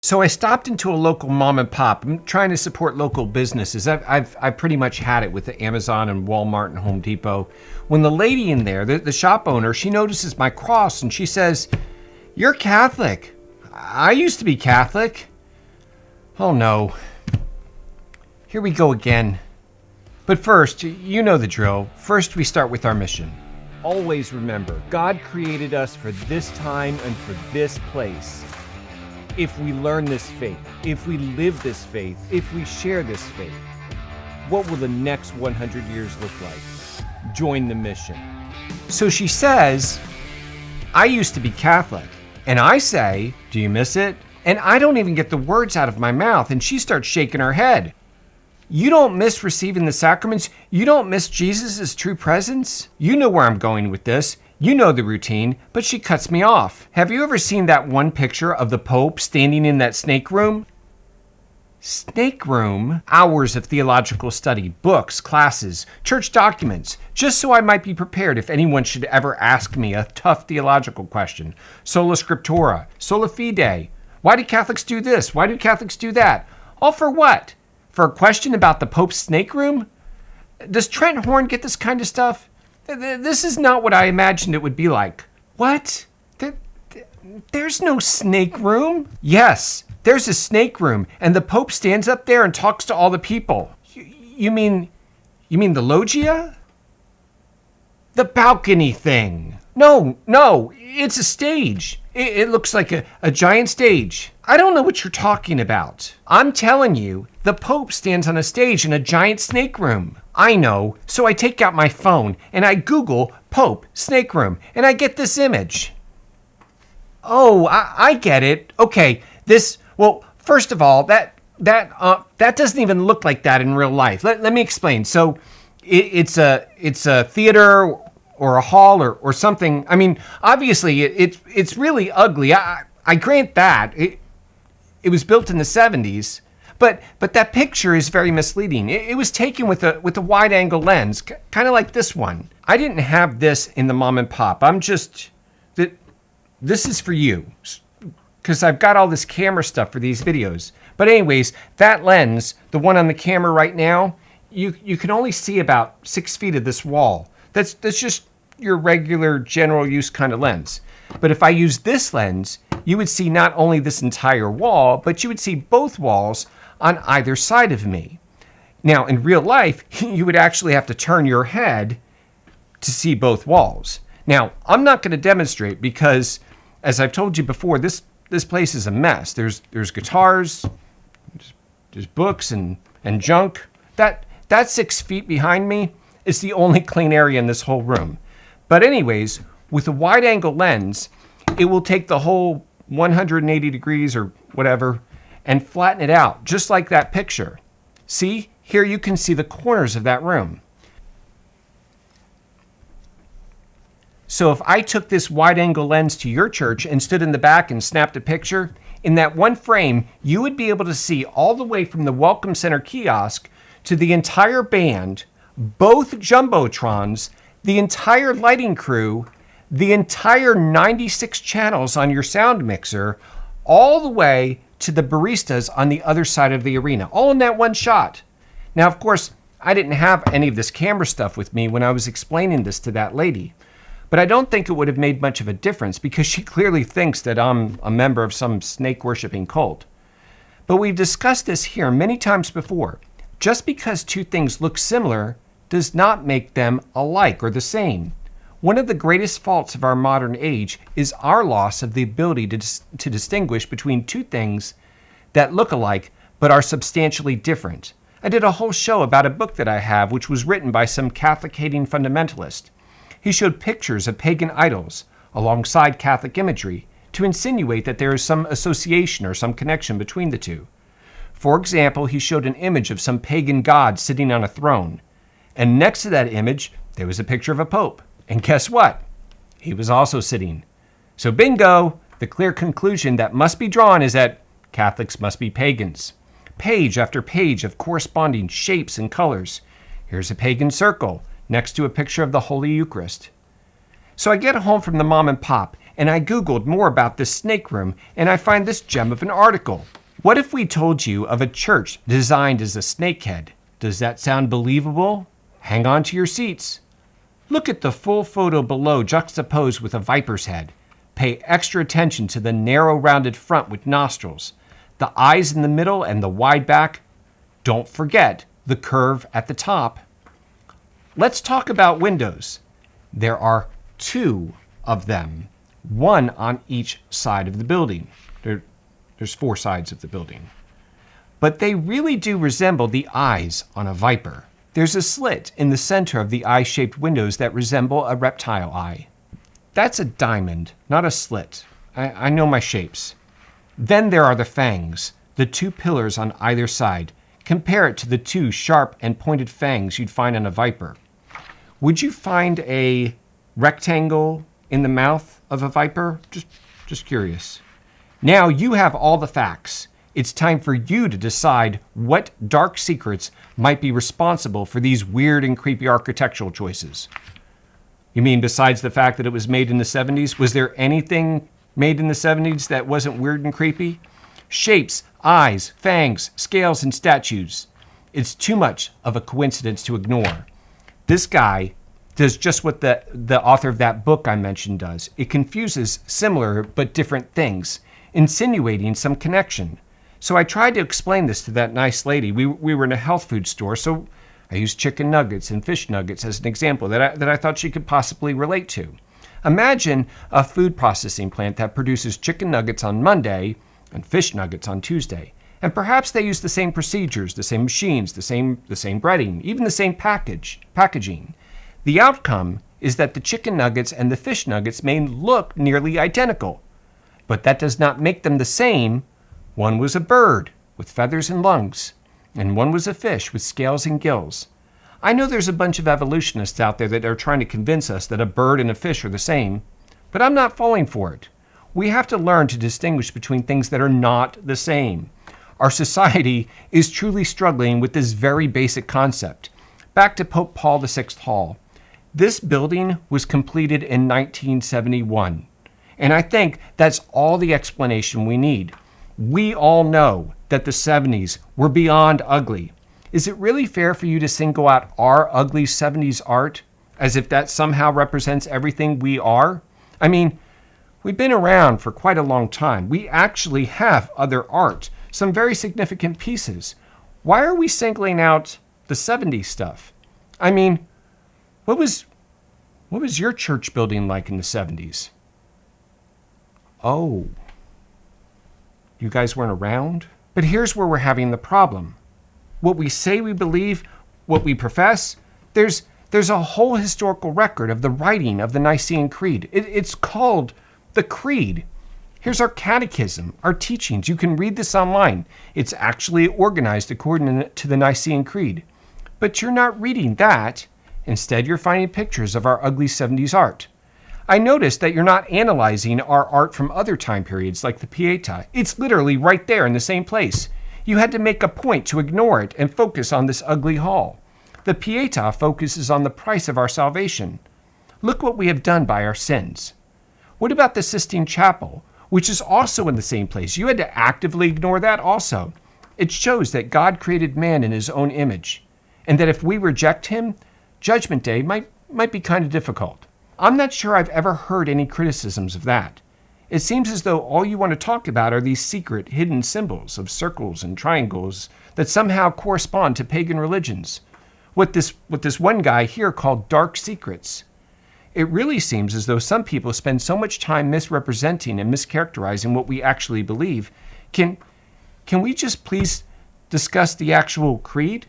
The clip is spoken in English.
So I stopped into a local mom and pop. I'm trying to support local businesses. I've pretty much had it with the Amazon and Walmart and Home Depot. When the lady in there, the shop owner, she notices my cross and she says, "You're Catholic. I used to be Catholic." Oh no. Here we go again. But first, you know the drill. First, we start with our mission. Always remember, God created us for this time and for this place. If we learn this faith, if we live this faith, if we share this faith, what will the next 100 years look like? Join the mission. So she says, "I used to be Catholic." And I say, "Do you miss it?" And I don't even get the words out of my mouth, and she starts shaking her head. You don't miss receiving the sacraments? You don't miss Jesus' true presence? You know where I'm going with this. You know the routine, but she cuts me off. Have you ever seen that one picture of the Pope standing in that snake room? Snake room? Hours of theological study, books, classes, church documents, just so I might be prepared if anyone should ever ask me a tough theological question. Sola scriptura, sola fide. Why do Catholics do this? Why do Catholics do that? All for what? For a question about the Pope's snake room? Does Trent Horn get this kind of stuff? This is not what I imagined it would be like. What? There's no snake room? Yes, there's a snake room, and the Pope stands up there and talks to all the people. You mean the loggia? The balcony thing. No, it's a stage. It looks like a giant stage. I don't know what you're talking about. I'm telling you, the Pope stands on a stage in a giant snake room. I know, so I take out my phone and I Google Pope snake room and I get this image. Oh, I get it. Okay, first of all, that doesn't even look like that in real life. Let me explain. So it's a theater or a hall or something. I mean, obviously it's really ugly. I grant that. It was built in the 70s. But that picture is very misleading. It was taken with a wide-angle lens, kind of like this one. I didn't have this in the mom and pop. This is for you, because I've got all this camera stuff for these videos. But anyways, that lens, the one on the camera right now, you can only see about 6 feet of this wall. That's just your regular general use kind of lens. But if I use this lens, you would see not only this entire wall, but you would see both walls on either side of me. Now, in real life, you would actually have to turn your head to see both walls. Now, I'm not going to demonstrate because, as I've told you before, this place is a mess. There's guitars, there's books and junk. That 6 feet behind me is the only clean area in this whole room. But anyways, with a wide-angle lens, it will take the whole 180 degrees or whatever and flatten it out, just like that picture. See, here you can see the corners of that room. So if I took this wide-angle lens to your church and stood in the back and snapped a picture, in that one frame, you would be able to see all the way from the Welcome Center kiosk to the entire band, both jumbotrons, the entire lighting crew, the entire 96 channels on your sound mixer, all the way to the baristas on the other side of the arena, all in that one shot. Now, of course, I didn't have any of this camera stuff with me when I was explaining this to that lady, but I don't think it would have made much of a difference because she clearly thinks that I'm a member of some snake-worshipping cult. But we've discussed this here many times before. Just because two things look similar does not make them alike or the same. One of the greatest faults of our modern age is our loss of the ability to distinguish between two things that look alike but are substantially different. I did a whole show about a book that I have which was written by some Catholic-hating fundamentalist. He showed pictures of pagan idols alongside Catholic imagery to insinuate that there is some association or some connection between the two. For example, he showed an image of some pagan god sitting on a throne, and next to that image there was a picture of a pope. And guess what? He was also sitting. So bingo, the clear conclusion that must be drawn is that Catholics must be pagans. Page after page of corresponding shapes and colors. Here's a pagan circle next to a picture of the Holy Eucharist. So I get home from the mom and pop, and I Googled more about this snake room, and I find this gem of an article. What if we told you of a church designed as a snakehead? Does that sound believable? Hang on to your seats. Look at the full photo below juxtaposed with a viper's head. Pay extra attention to the narrow rounded front with nostrils, the eyes in the middle and the wide back. Don't forget the curve at the top. Let's talk about windows. There are 2 of them, one on each side of the building. There's 4 sides of the building. But they really do resemble the eyes on a viper. There's a slit in the center of the eye-shaped windows that resemble a reptile eye. That's a diamond, not a slit. I know my shapes. Then there are the fangs, the 2 pillars on either side. Compare it to the 2 sharp and pointed fangs you'd find on a viper. Would you find a rectangle in the mouth of a viper? Just curious. Now you have all the facts. It's time for you to decide what dark secrets might be responsible for these weird and creepy architectural choices. You mean besides the fact that it was made in the 70s? Was there anything made in the 70s that wasn't weird and creepy? Shapes, eyes, fangs, scales, and statues. It's too much of a coincidence to ignore. This guy does just what the author of that book I mentioned does. It confuses similar but different things, insinuating some connection. So I tried to explain this to that nice lady. We were in a health food store, so I used chicken nuggets and fish nuggets as an example that I thought she could possibly relate to. Imagine a food processing plant that produces chicken nuggets on Monday and fish nuggets on Tuesday. And perhaps they use the same procedures, the same machines, the same breading, even the same packaging. The outcome is that the chicken nuggets and the fish nuggets may look nearly identical, but that does not make them the same. One was a bird with feathers and lungs, and one was a fish with scales and gills. I know there's a bunch of evolutionists out there that are trying to convince us that a bird and a fish are the same, but I'm not falling for it. We have to learn to distinguish between things that are not the same. Our society is truly struggling with this very basic concept. Back to Pope Paul VI Hall. This building was completed in 1971, and I think that's all the explanation we need. We all know that the 70s were beyond ugly. Is it really fair for you to single out our ugly 70s art as if that somehow represents everything we are? I mean, we've been around for quite a long time. We actually have other art, some very significant pieces. Why are we singling out the 70s stuff? I mean, what was your church building like in the 70s? Oh, you guys weren't around? But here's where we're having the problem. What we say we believe, what we profess, there's a whole historical record of the writing of the Nicene Creed. It's called the Creed. Here's our catechism, our teachings. You can read this online. It's actually organized according to the Nicene Creed. But you're not reading that. Instead, you're finding pictures of our ugly 70s art. I noticed that you're not analyzing our art from other time periods like the Pietà. It's literally right there in the same place. You had to make a point to ignore it and focus on this ugly hall. The Pietà focuses on the price of our salvation. Look what we have done by our sins. What about the Sistine Chapel, which is also in the same place? You had to actively ignore that also. It shows that God created man in his own image, and that if we reject him, Judgment Day might be kind of difficult. I'm not sure I've ever heard any criticisms of that. It seems as though all you want to talk about are these secret, hidden symbols of circles and triangles that somehow correspond to pagan religions. What this one guy here called dark secrets. It really seems as though some people spend so much time misrepresenting and mischaracterizing what we actually believe. Can we just please discuss the actual creed?